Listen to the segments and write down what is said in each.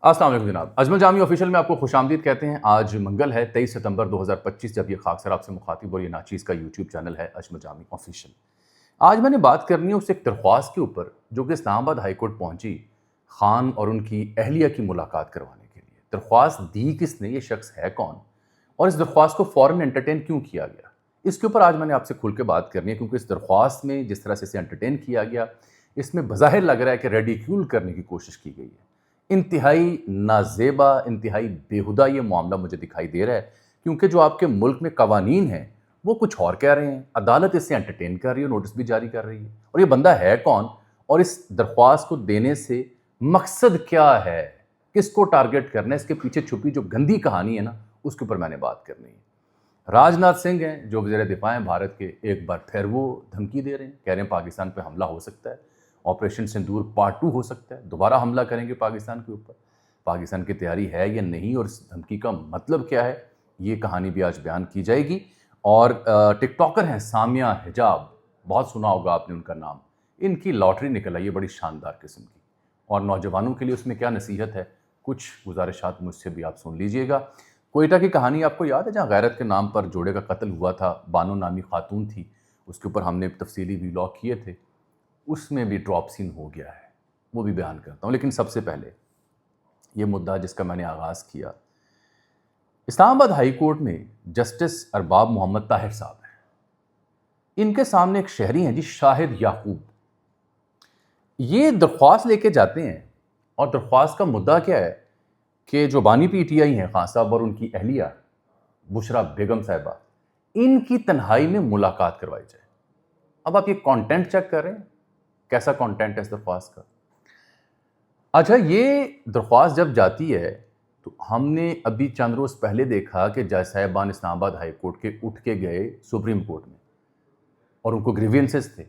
السلام علیکم جناب، اجمل جامی آفیشیل میں آپ کو خوش آمدید کہتے ہیں۔ آج منگل ہے 23 ستمبر 2025 جب یہ خاکسار آپ سے مخاطب اور یہ ناچیز کا یوٹیوب چینل ہے اجمل جامی آفیشیل۔ آج میں نے بات کرنی ہے اس ایک درخواست کے اوپر جو کہ اسلام آباد ہائی کورٹ پہنچی خان اور ان کی اہلیہ کی ملاقات کروانے کے لیے۔ درخواست دی کس نے، یہ شخص ہے کون، اور اس درخواست کو فوراً انٹرٹین کیوں کیا گیا، اس کے اوپر آج میں نے آپ سے کھل کے بات کرنی ہے، کیونکہ اس درخواست میں جس طرح سے اسے انٹرٹین کیا گیا اس میں بظاہر لگ رہا ہے کہ ریڈیکیول کرنے کی کوشش کی گئی ہے۔ انتہائی نازیبا، انتہائی بیہودہ یہ معاملہ مجھے دکھائی دے رہا ہے، کیونکہ جو آپ کے ملک میں قوانین ہیں وہ کچھ اور کہہ رہے ہیں، عدالت اس سے انٹرٹین کر رہی ہے، نوٹس بھی جاری کر رہی ہے، اور یہ بندہ ہے کون اور اس درخواست کو دینے سے مقصد کیا ہے، کس کو ٹارگٹ کرنا ہے، اس کے پیچھے چھپی جو گندی کہانی ہے نا اس کے اوپر میں نے بات کرنی ہے۔ راج ناتھ سنگھ ہیں جو وزیر دفاع ہیں بھارت کے، ایک بار پھر وہ دھمکی دے رہے ہیں، کہہ رہے ہیں پاکستان پہ حملہ ہو سکتا ہے، آپریشن سندور پارٹ 2 ہو سکتا ہے، دوبارہ حملہ کریں گے پاکستان کے اوپر۔ پاکستان کی تیاری ہے یا نہیں اور اس دھمکی کا مطلب کیا ہے، یہ کہانی بھی آج بیان کی جائے گی۔ اور ٹک ٹاکر ہیں سامیہ حجاب، بہت سنا ہوگا آپ نے ان کا نام، ان کی لاٹری نکل آئی ہے بڑی شاندار قسم کی، اور نوجوانوں کے لیے اس میں کیا نصیحت ہے، کچھ گزارشات مجھ سے بھی آپ سن لیجئے گا۔ کوئٹہ کی کہانی آپ کو یاد ہے جہاں غیرت کے نام پر جوڑے کا قتل ہوا تھا، بانو نامی خاتون تھی، اس کے اوپر ہم نے تفصیلی ویلاگ کیے تھے، اس میں بھی ڈراپ سین ہو گیا ہے، وہ بھی بیان کرتا ہوں۔ لیکن سب سے پہلے یہ مدعا جس کا میں نے آغاز کیا، اسلام آباد ہائی کورٹ میں جسٹس ارباب محمد طاہر صاحب ہیں، ان کے سامنے ایک شہری ہیں جی شاہد یعقوب، یہ درخواست لے کے جاتے ہیں، اور درخواست کا مدعا کیا ہے کہ جو بانی پی ٹی آئی ہیں خان صاحب اور ان کی اہلیہ بشرا بیگم صاحبہ، ان کی تنہائی میں ملاقات کروائی جائے۔ اب آپ یہ کانٹینٹ چیک کر رہے ہیں، کیسا کانٹینٹ ہے اس درخواست کا۔ اچھا، یہ درخواست جب جاتی ہے تو ہم نے ابھی چند روز پہلے دیکھا کہ جج صاحبان اسلام آباد ہائی کورٹ کے اٹھ کے گئے سپریم کورٹ میں، اور ان کو گریوینسز تھے،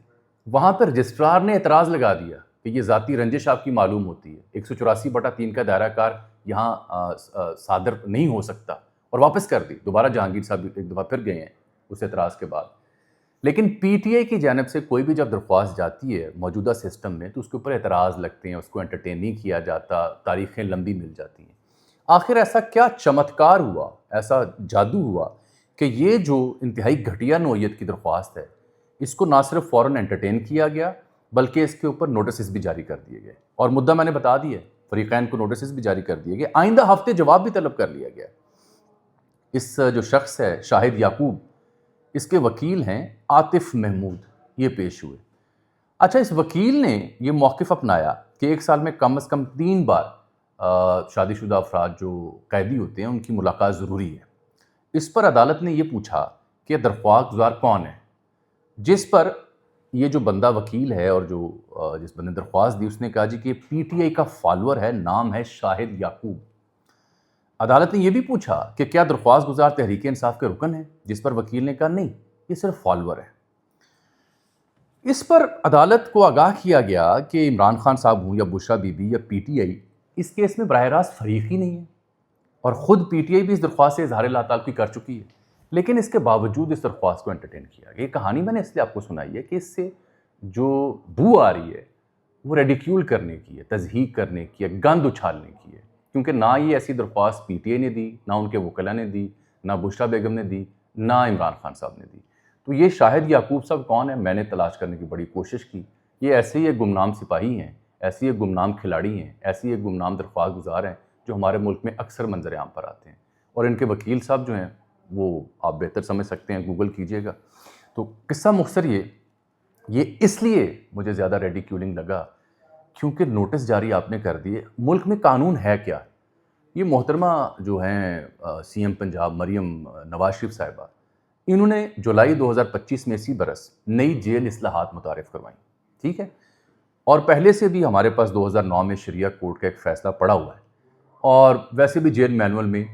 وہاں پر رجسٹرار نے اعتراض لگا دیا کہ یہ ذاتی رنجش آپ کی معلوم ہوتی ہے، 184/3 کا دائرہ کار یہاں صادر نہیں ہو سکتا، اور واپس کر دی۔ دوبارہ جہانگیر صاحب ایک دفعہ پھر گئے ہیں اس اعتراض کے بعد۔ لیکن پی ٹی آئی کی جانب سے کوئی بھی جب درخواست جاتی ہے موجودہ سسٹم میں تو اس کے اوپر اعتراض لگتے ہیں، اس کو انٹرٹین نہیں کیا جاتا، تاریخیں لمبی مل جاتی ہیں۔ آخر ایسا کیا چمتکار ہوا، ایسا جادو ہوا کہ یہ جو انتہائی گھٹیا نوعیت کی درخواست ہے اس کو نہ صرف فوراً انٹرٹین کیا گیا بلکہ اس کے اوپر نوٹسز بھی جاری کر دیے گئے، اور مدعا میں نے بتا دیا، فریقین کو نوٹسز بھی جاری کر دیے گئے، آئندہ ہفتے جواب بھی طلب کر لیا گیا۔ اس جو شخص ہے شاہد یعقوب، اس کے وکیل ہیں عاطف محمود، یہ پیش ہوئے۔ اچھا، اس وکیل نے یہ موقف اپنایا کہ ایک سال میں کم از کم 3 بار شادی شدہ افراد جو قیدی ہوتے ہیں ان کی ملاقات ضروری ہے۔ اس پر عدالت نے یہ پوچھا کہ درخواست گزار کون ہے، جس پر یہ جو بندہ وکیل ہے اور جو جس بندے نے درخواست دی اس نے کہا جی کہ پی ٹی آئی کا فالوور ہے، نام ہے شاہد یعقوب۔ عدالت نے یہ بھی پوچھا کہ کیا درخواست گزار تحریک انصاف کے رکن ہے، جس پر وکیل نے کہا نہیں، یہ صرف فالوور ہے۔ اس پر عدالت کو آگاہ کیا گیا کہ عمران خان صاحب ہوں یا بشرا بی بی یا P T I us case میں براہ راست فریق ہی نہیں ہے، اور خود پی ٹی آئی بھی اس درخواست سے اظہار لا تعلقی کر چکی ہے، لیکن اس کے باوجود اس درخواست کو انٹرٹین کیا گیا۔ یہ کہانی میں نے اس لیے آپ کو سنائی ہے کہ اس سے جو بو آ رہی ہے وہ ریڈیکیول کرنے کی ہے، تضحیک کرنے کی ہے، گند اچھالنے کی ہے، کیونکہ نہ یہ ایسی درخواست پی ٹی آئی نے دی، نہ ان کے وکلاء نے دی، نہ بشرا بیگم نے دی، نہ عمران خان صاحب نے دی۔ تو یہ شاہد یعقوب صاحب کون ہے، میں نے تلاش کرنے کی بڑی کوشش کی۔ یہ ایسے ہی ایک گمنام سپاہی ہیں، ایسی ایک گمنام کھلاڑی ہیں، ایسی ایک گمنام درخواست گزار ہیں جو ہمارے ملک میں اکثر منظر عام پر آتے ہیں، اور ان کے وکیل صاحب جو ہیں وہ آپ بہتر سمجھ سکتے ہیں، گوگل کیجئے گا۔ تو قصہ مختصر یہ اس لیے مجھے زیادہ ریڈیکیولنگ لگا کیونکہ نوٹس جاری آپ نے کر دیے۔ ملک میں قانون ہے کیا؟ یہ محترمہ جو ہیں سی ایم پنجاب مریم نواز شریف صاحبہ، انہوں نے جولائی 2025 میں اسی برس نئی جیل اصلاحات متعارف کروائیں، ٹھیک ہے، اور پہلے سے بھی ہمارے پاس 2009 میں شریعہ کورٹ کا ایک فیصلہ پڑا ہوا ہے، اور ویسے بھی جیل مینول میں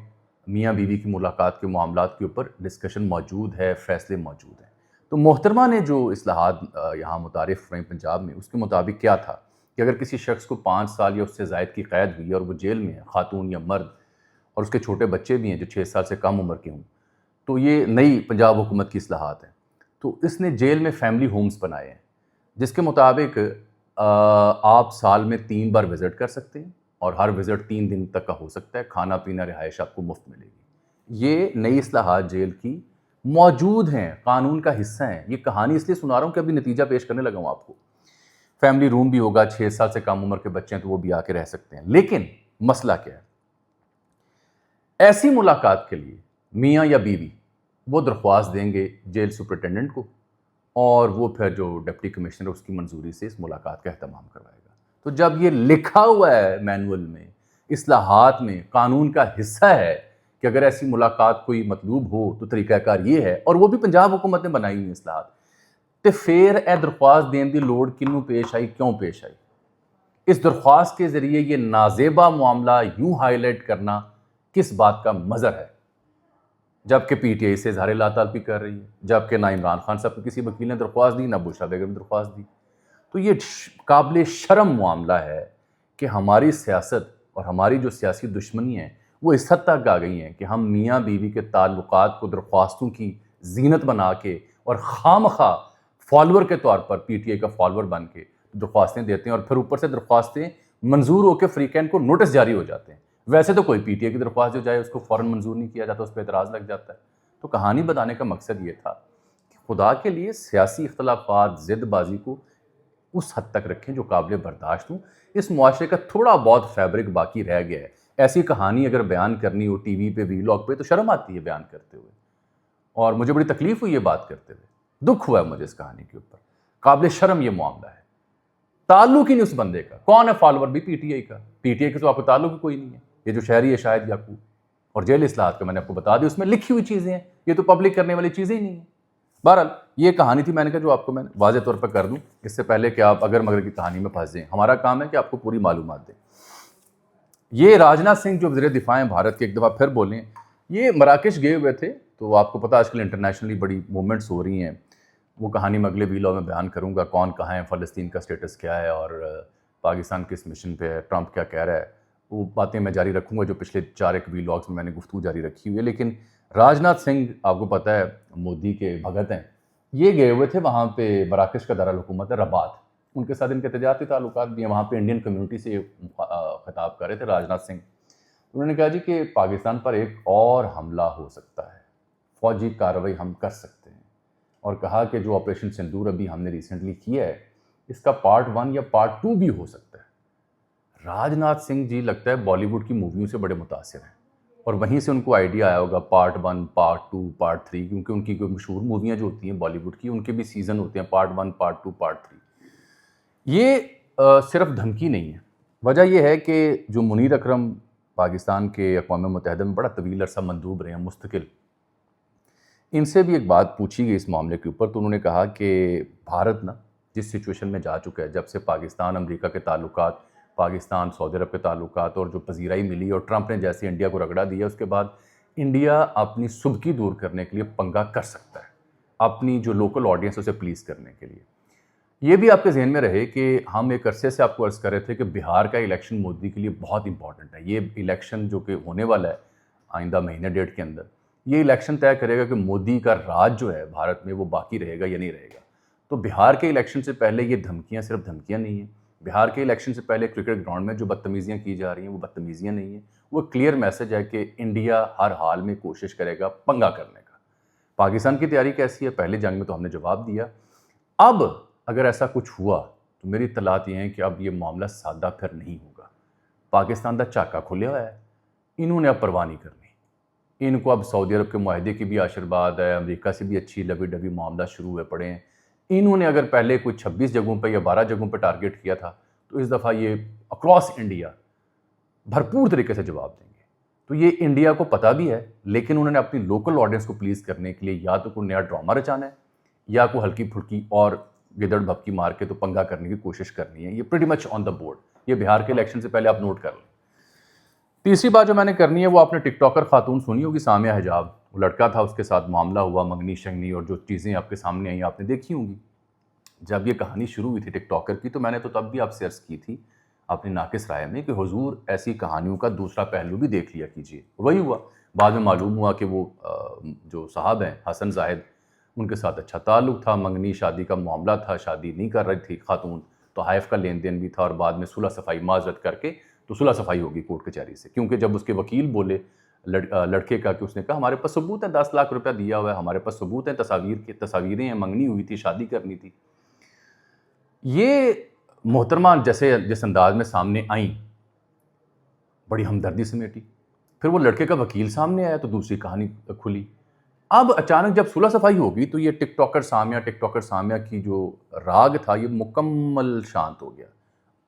میاں بیوی کی ملاقات کے معاملات کے اوپر ڈسکشن موجود ہے، فیصلے موجود ہیں۔ تو محترمہ نے جو اصلاحات یہاں متعارف کرائیں پنجاب میں، اس کے مطابق کیا تھا کہ اگر کسی شخص کو 5 سال یا اس سے زائد کی قید ہوئی ہے اور وہ جیل میں ہے، خاتون یا مرد، اور اس کے چھوٹے بچے بھی ہیں جو 6 سال سے کم عمر کے ہوں، تو یہ نئی پنجاب حکومت کی اصلاحات ہیں۔ تو اس نے جیل میں فیملی ہومز بنائے ہیں جس کے مطابق آپ سال میں 3 بار وزٹ کر سکتے ہیں، اور ہر وزٹ 3 دن تک کا ہو سکتا ہے، کھانا پینا رہائش آپ کو مفت ملے گی۔ یہ نئی اصلاحات جیل کی موجود ہیں، قانون کا حصہ ہیں۔ یہ کہانی اس لیے سنا رہا ہوں کہ ابھی نتیجہ پیش کرنے لگا ہوں آپ کو۔ فیملی روم بھی ہوگا، 6 سال سے کم عمر کے بچے ہیں تو وہ بھی آ کے رہ سکتے ہیں۔ لیکن مسئلہ کیا ہے؟ ایسی ملاقات کے لیے میاں یا بیوی وہ درخواست دیں گے جیل سپرنٹینڈنٹ کو، اور وہ پھر جو ڈپٹی کمشنر اس کی منظوری سے اس ملاقات کا اہتمام کروائے گا۔ تو جب یہ لکھا ہوا ہے مینول میں، اصلاحات میں، قانون کا حصہ ہے کہ اگر ایسی ملاقات کوئی مطلوب ہو تو طریقہ کار یہ ہے، اور وہ بھی پنجاب حکومت نے بنائی ہوئی اصلاحات، تو پھر اے درخواست دین دی لوڑ کنوں پیش آئی، کیوں پیش آئی؟ اس درخواست کے ذریعے یہ نازیبا معاملہ یوں ہائی لائٹ کرنا کس بات کا مظہر ہے؟ جبکہ پی ٹی آئی سے اظہار لا تعلقی کر رہی ہے، جبکہ نہ عمران خان صاحب کو کسی وکیل نے درخواست دی، نہ بشریٰ بیگم نے درخواست دی۔ تو یہ قابل شرم معاملہ ہے کہ ہماری سیاست اور ہماری جو سیاسی دشمنی ہیں وہ اس حد تک آ گئی ہیں کہ ہم میاں بیوی کے تعلقات کو درخواستوں کی زینت بنا کے اور خواہ فالور کے طور پر پی ٹی آئی کا فالور بن کے درخواستیں دیتے ہیں، اور پھر اوپر سے درخواستیں منظور ہو کے فریقین کو نوٹس جاری ہو جاتے ہیں۔ ویسے تو کوئی پی ٹی آئی کی درخواست جو جائے اس کو فوراً منظور نہیں کیا جاتا، اس پہ اعتراض لگ جاتا ہے۔ تو کہانی بتانے کا مقصد یہ تھا کہ خدا کے لیے سیاسی اختلافات، ضد بازی کو اس حد تک رکھیں جو قابل برداشت ہوں۔ اس معاشرے کا تھوڑا بہت فیبرک باقی رہ گیا ہے۔ ایسی کہانی اگر بیان کرنی ہو ٹی وی پہ، وی لاگ پہ، تو شرم آتی ہے بیان کرتے ہوئے، اور مجھے بڑی تکلیف ہوئی یہ بات کرتے ہوئے، دکھ ہوا ہے مجھے اس کہانی کے اوپر۔ قابل شرم یہ معاملہ ہے۔ تعلق ہی نہیں اس بندے کا، کون ہے فالوور بھی پی ٹی آئی کا؟ پی ٹی آئی کا تو آپ کو تعلق ہی کوئی نہیں ہے۔ یہ جو شہری ہے شاہد یعقوب اور جیل اصلاحات کا میں نے آپ کو بتا دیا، اس میں لکھی ہوئی چیزیں ہیں، یہ تو پبلک کرنے والی چیزیں ہی نہیں ہیں۔ بہرحال یہ کہانی تھی، میں نے کہا جو آپ کو میں نے واضح طور پر کر دوں، اس سے پہلے کہ آپ اگر مگر کی کہانی میں پھنس جائیں۔ ہمارا کام ہے کہ آپ کو پوری معلومات دیں۔ یہ راجناتھ سنگھ جو وزیر دفاع ہیں بھارت کے، ایک دفعہ پھر بولیں، یہ مراکش گئے ہوئے تھے، تو آپ کو پتہ آج کل انٹرنیشنلی بڑی موومنٹس ہو رہی ہیں۔ وہ کہانی میں اگلے ویلاگ میں بیان کروں گا، کون کہاں ہے، فلسطین کا سٹیٹس کیا ہے، اور پاکستان کس مشن پہ ہے، ٹرمپ کیا کہہ رہا ہے، وہ باتیں میں جاری رکھوں گا جو پچھلے 4 ویلاگس میں نے گفتگو جاری رکھی ہوئی ہے۔ لیکن راجناتھ سنگھ آپ کو پتہ ہے مودی کے بھگت ہیں، یہ گئے ہوئے تھے وہاں پہ، مراکش کا دارالحکومت ہے رباط، ان کے ساتھ ان کے تجارتی تعلقات بھی ہیں، وہاں پہ انڈین کمیونٹی سے خطاب کر رہے تھے راجناتھ سنگھ۔ انہوں نے کہا جی کہ پاکستان پر ایک اور حملہ ہو سکتا ہے، فوجی کارروائی ہم کر سکتے ہیں، اور کہا کہ جو آپریشن سندور ابھی ہم نے ریسنٹلی کیا ہے اس کا پارٹ 1 یا پارٹ 2 بھی ہو سکتا ہے۔ راجناتھ سنگھ جی لگتا ہے بالی ووڈ کی موویوں سے بڑے متاثر ہیں، اور وہیں سے ان کو آئیڈیا آیا ہوگا پارٹ 1، پارٹ 2، پارٹ 3، کیونکہ ان کی کوئی مشہور موویاں جو ہوتی ہیں بالی ووڈ کی، ان کے بھی سیزن ہوتے ہیں، پارٹ 1، پارٹ 2، پارٹ 3۔ یہ صرف دھمکی نہیں ہے، وجہ یہ ہے کہ جو منیر اکرم پاکستان کے اقوام متحدہ میں بڑا طویل عرصہ مندوب رہے ہیں مستقل، ان سے بھی ایک بات پوچھی گئی اس معاملے کے اوپر، تو انہوں نے کہا کہ بھارت نا جس سچویشن میں جا چکا ہے، جب سے پاکستان امریکہ کے تعلقات، پاکستان سعودی عرب کے تعلقات اور جو پذیرائی ملی اور ٹرمپ نے جیسے انڈیا کو رگڑا دیا، اس کے بعد انڈیا اپنی سبکی دور کرنے کے لیے پنگا کر سکتا ہے، اپنی جو لوکل آڈینس اسے پلیز کرنے کے لیے۔ یہ بھی آپ کے ذہن میں رہے کہ ہم ایک عرصے سے آپ کو عرض کر رہے تھے کہ بہار کا الیکشن مودی کے لیے بہت امپورٹنٹ ہے۔ یہ الیکشن جو کہ ہونے والا ہے آئندہ مہینے ڈیڑھ کے اندر، یہ الیکشن طے کرے گا کہ مودی کا راج جو ہے بھارت میں وہ باقی رہے گا یا نہیں رہے گا۔ تو بہار کے الیکشن سے پہلے یہ دھمکیاں صرف دھمکیاں نہیں ہیں، بہار کے الیکشن سے پہلے کرکٹ گراؤنڈ میں جو بدتمیزیاں کی جا رہی ہیں وہ بدتمیزیاں نہیں ہیں، وہ کلیئر میسج ہے کہ انڈیا ہر حال میں کوشش کرے گا پنگا کرنے کا۔ پاکستان کی تیاری کیسی ہے؟ پہلے جنگ میں تو ہم نے جواب دیا۔ اب اگر ایسا کچھ ہوا تو میری اطلاعات یہ ہیں کہ اب یہ معاملہ سادہ پھر نہیں ہوگا۔ پاکستان دا چاکا کھلیا ہوا ہے، انہوں نے اب پرواہ نہیں کرنی، ان کو اب سعودی عرب کے معاہدے کی بھی آشرواد ہے، امریکہ سے بھی اچھی لبی ڈبی معاملہ شروع ہوئے پڑے ہیں۔ انہوں نے اگر پہلے کوئی 26 جگہوں پہ یا 12 جگہوں پہ ٹارگٹ کیا تھا تو اس دفعہ یہ اکراس انڈیا بھرپور طریقے سے جواب دیں گے۔ تو یہ انڈیا کو پتہ بھی ہے، لیکن انہوں نے اپنی لوکل آڈینس کو پلیز کرنے کے لیے یا تو کوئی نیا ڈرامہ رچانا ہے یا کوئی ہلکی پھلکی اور گدڑ بھپکی مار کے تو پنگا کرنے کی کوشش کرنی ہے۔ یہ pretty much on the board, یہ بہار کے الیکشن سے پہلے آپ نوٹ کر لیں۔ تیسری بات جو میں نے کرنی ہے وہ آپ نے ٹک ٹاکر خاتون سنی ہوگی سامیہ حجاب، وہ لڑکا تھا، اس کے ساتھ معاملہ ہوا، منگنی شنگنی اور جو چیزیں آپ کے سامنے آئیں آپ نے دیکھی ہوں گی۔ جب یہ کہانی شروع ہوئی تھی ٹک ٹاکر کی تو میں نے تو تب بھی آپ سے عرض کی تھی اپنی ناقص رائے میں کہ حضور ایسی کہانیوں کا دوسرا پہلو بھی دیکھ لیا کیجیے۔ وہی ہوا، بعد میں معلوم ہوا کہ وہ جو صاحب ہیں حسن زاہد، ان کے ساتھ اچھا تعلق تھا، منگنی شادی کا معاملہ تھا، شادی نہیں کر رہی تھی خاتون، تحائف کا لین دین بھی تھا، اور بعد میں صلح صفائی معذرت کر کے تو صلح صفائی ہوگی کورٹ کچہری سے، کیونکہ جب اس کے وکیل بولے لڑکے کا کہ اس نے کہا ہمارے پاس ثبوت ہے 10 لاکھ روپیہ دیا ہوا ہے، ہمارے پاس ثبوت ہے، تصاویریں ہیں، منگنی ہوئی تھی، شادی کرنی تھی. یہ محترمہ جس انداز میں سامنے آئیں بڑی ہمدردی سمیٹی. پھر وہ لڑکے کا وکیل سامنے آیا تو دوسری کہانی کھلی. اب اچانک جب صلح صفائی ہوگی تو یہ ٹک ٹاکر سامیہ کی جو راگ تھا یہ مکمل شانت ہو گیا.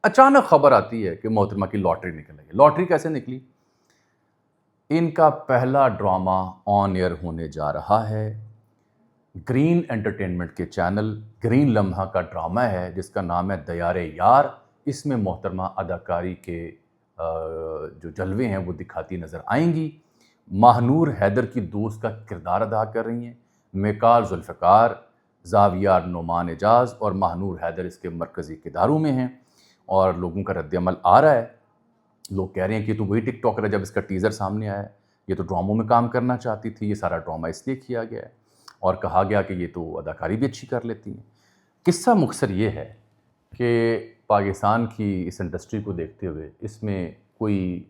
اچانک خبر آتی ہے کہ محترمہ کی لاٹری نکل گئی. لاٹری کیسے نکلی؟ ان کا پہلا ڈرامہ آن ایئر ہونے جا رہا ہے. گرین انٹرٹینمنٹ کے چینل گرین لمحہ کا ڈرامہ ہے جس کا نام ہے دیار یار. اس میں محترمہ اداکاری کے جو جلوے ہیں وہ دکھاتی نظر آئیں گی. ماہنور حیدر کی دوست کا کردار ادا کر رہی ہیں. میکال ذوالفقار، زاویہ نعمان اعجاز اور ماہنور حیدر اس کے مرکزی کرداروں میں ہیں، اور لوگوں کا رد عمل آ رہا ہے. لوگ کہہ رہے ہیں کہ یہ تو وہی ٹک ٹاکر ہے جب اس کا ٹیزر سامنے آیا ہے، یہ تو ڈراموں میں کام کرنا چاہتی تھی، یہ سارا ڈرامہ اس لیے کیا گیا ہے، اور کہا گیا کہ یہ تو اداکاری بھی اچھی کر لیتی ہیں. قصہ مختصر یہ ہے کہ پاکستان کی اس انڈسٹری کو دیکھتے ہوئے اس میں کوئی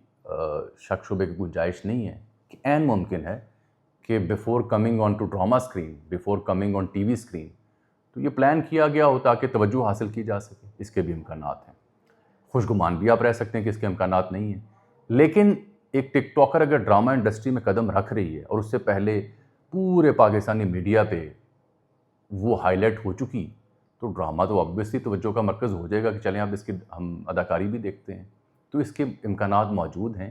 شک شبے کی گنجائش نہیں ہے کہ عین ممکن ہے کہ before coming on to drama screen, before coming on T V screen, تو یہ پلان کیا گیا ہو تاکہ توجہ حاصل کی جا سکے. اس کے بھی امکانات ہیں. خوشگمان بھی آپ رہ سکتے ہیں کہ اس کے امکانات نہیں ہیں. لیکن ایک ٹک ٹاکر اگر ڈرامہ انڈسٹری میں قدم رکھ رہی ہے اور اس سے پہلے پورے پاکستانی میڈیا پہ وہ ہائی لائٹ ہو چکی، تو ڈرامہ تو آبویسلی توجہ کا مرکز ہو جائے گا کہ چلیں اب اس کی ہم اداکاری بھی دیکھتے ہیں. تو اس کے امکانات موجود ہیں.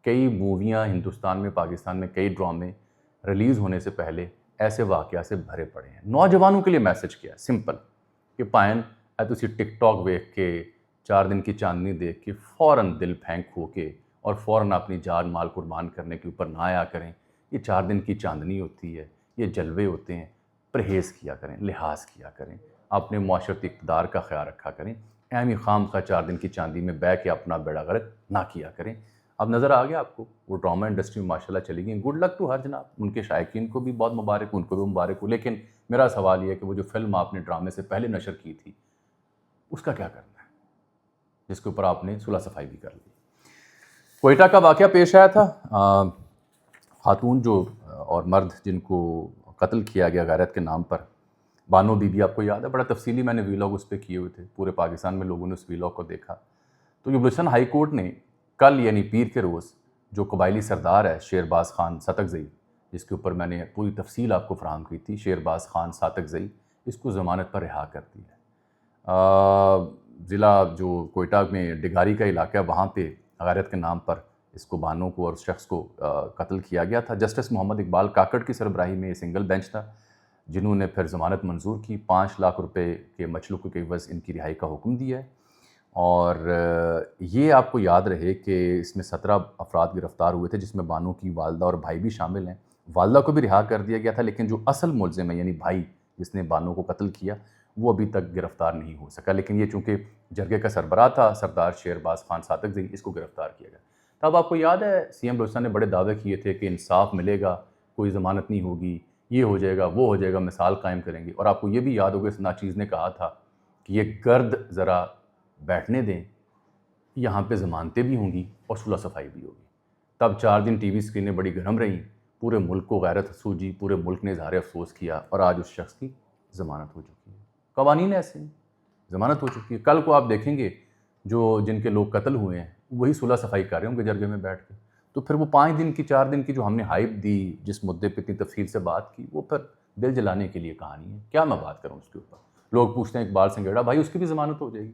کئی موویاں ہندوستان میں، پاکستان میں کئی ڈرامے ریلیز ہونے سے پہلے ایسے واقعات سے بھرے پڑے ہیں. نوجوانوں کے لیے میسج کیا ہے سمپل کہ پائن تسی ٹک ٹاک دیکھ کے 4 دن کی چاندنی دیکھ کے فوراً دل پھینک ہو کے اور فوراً اپنی جان مال قربان کرنے کے اوپر نہ آیا کریں. یہ 4 دن کی چاندنی ہوتی ہے، یہ جلوے ہوتے ہیں. پرہیز کیا کریں، لحاظ کیا کریں، اپنے معاشرتی اقتدار کا خیال رکھا کریں. اہمی خام کا 4 دن کی چاندنی میں بہ کے اپنا بیڑا غرق نہ کیا کریں. اب نظر آ گیا آپ کو وہ ڈرامہ انڈسٹری میں ماشاءاللہ چلی گئی. گڈ لک ٹو ہر جناب، ان کے شائقین کو بھی بہت مبارک ہو، ان کو بھی مبارک ہو. لیکن میرا سوال یہ ہے کہ وہ جو فلم آپ نے ڈرامے سے پہلے نشر کی تھی اس کا کیا کرنا ہے، جس کے اوپر آپ نے صلح صفائی بھی کر لی. کوئٹہ کا واقعہ پیش آیا تھا. خاتون جو اور مرد جن کو قتل کیا گیا غیرت کے نام پر، بانو بی بی، آپ کو یاد ہے بڑا تفصیلی میں نے ویلاگ اس پہ کیے ہوئے تھے. پورے پاکستان میں لوگوں نے اس ویلاگ کو دیکھا. تو یہ بلوچستان ہائی کورٹ نے کل یعنی پیر کے روز جو قبائلی سردار ہے شیرباز خان ساتکزئی، جس کے اوپر میں نے پوری تفصیل آپ کو فراہم کی تھی، شیرباز خان ساتکزئی، اس کو ضمانت پر رہا کر دی ہے. ضلع جو کوئٹہ میں ڈگاری کا علاقہ ہے وہاں پہ غیرت کے نام پر اس کو بانو کو اور اس شخص کو قتل کیا گیا تھا. جسٹس محمد اقبال کاکڑ کی سربراہی میں یہ سنگل بینچ تھا جنہوں نے پھر ضمانت منظور کی. 5 لاکھ روپے کے مچلوق کے عوض ان کی رہائی کا حکم دیا ہے. اور یہ آپ کو یاد رہے کہ اس میں 17 افراد گرفتار ہوئے تھے جس میں بانو کی والدہ اور بھائی بھی شامل ہیں. والدہ کو بھی رہا کر دیا گیا تھا، لیکن جو اصل ملزم ہے یعنی بھائی جس نے بانو کو قتل کیا وہ ابھی تک گرفتار نہیں ہو سکا. لیکن یہ چونکہ جرگے کا سربراہ تھا سردار شیرباز خان ساتکزئی، اس کو گرفتار کیا گیا. تب آپ کو یاد ہے سی ایم بلوچستان نے بڑے دعوے کیے تھے کہ انصاف ملے گا، کوئی ضمانت نہیں ہوگی، یہ ہو جائے گا، وہ ہو جائے گا، مثال قائم کریں گے. اور آپ کو یہ بھی یاد ہوگا اس ناچیز نے کہا تھا کہ یہ گرد ذرا بیٹھنے دیں، یہاں پہ ضمانتیں بھی ہوں گی اور صلح صفائی بھی ہوگی. تب 4 دن ٹی وی اسکرینیں بڑی گرم رہیں، پورے ملک کو غیرت سوجی، پورے ملک نے اظہار افسوس کیا، اور آج اس شخص کی ضمانت ہو چکی ہے. قوانین ایسے ہیں، ضمانت ہو چکی ہے. کل کو آپ دیکھیں گے جن کے لوگ قتل ہوئے ہیں وہی صلح صفائی کر رہے ہوں گے جرگے میں بیٹھ کے. تو پھر وہ 5 دن کی 4 دن کی جو ہم نے ہائپ دی، جس مدعے پہ اتنی تفصیل سے بات کی، وہ پھر دل جلانے کے لیے کہانی ہے. کیا میں بات کروں اس کے اوپر؟ لوگ پوچھتے ہیں اقبال سنگیڑا بھائی اس کی بھی ضمانت ہو جائے گی،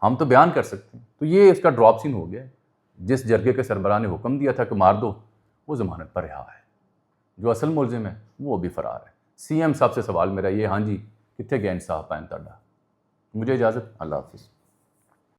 ہم تو بیان کر سکتے ہیں. تو یہ اس کا ڈراپ سین ہو گیا. جس جرگے کے سربراہ نے حکم دیا تھا کہ مار دو، وہ ضمانت پر رہا ہے. جو اصل ملزم ہے وہ بھی فرار ہے. سی ایم صاحب سے سوال میرا یہ، ہاں جی کتنے گیا انصاف پائن تاڈا. مجھے اجازت، اللہ حافظ.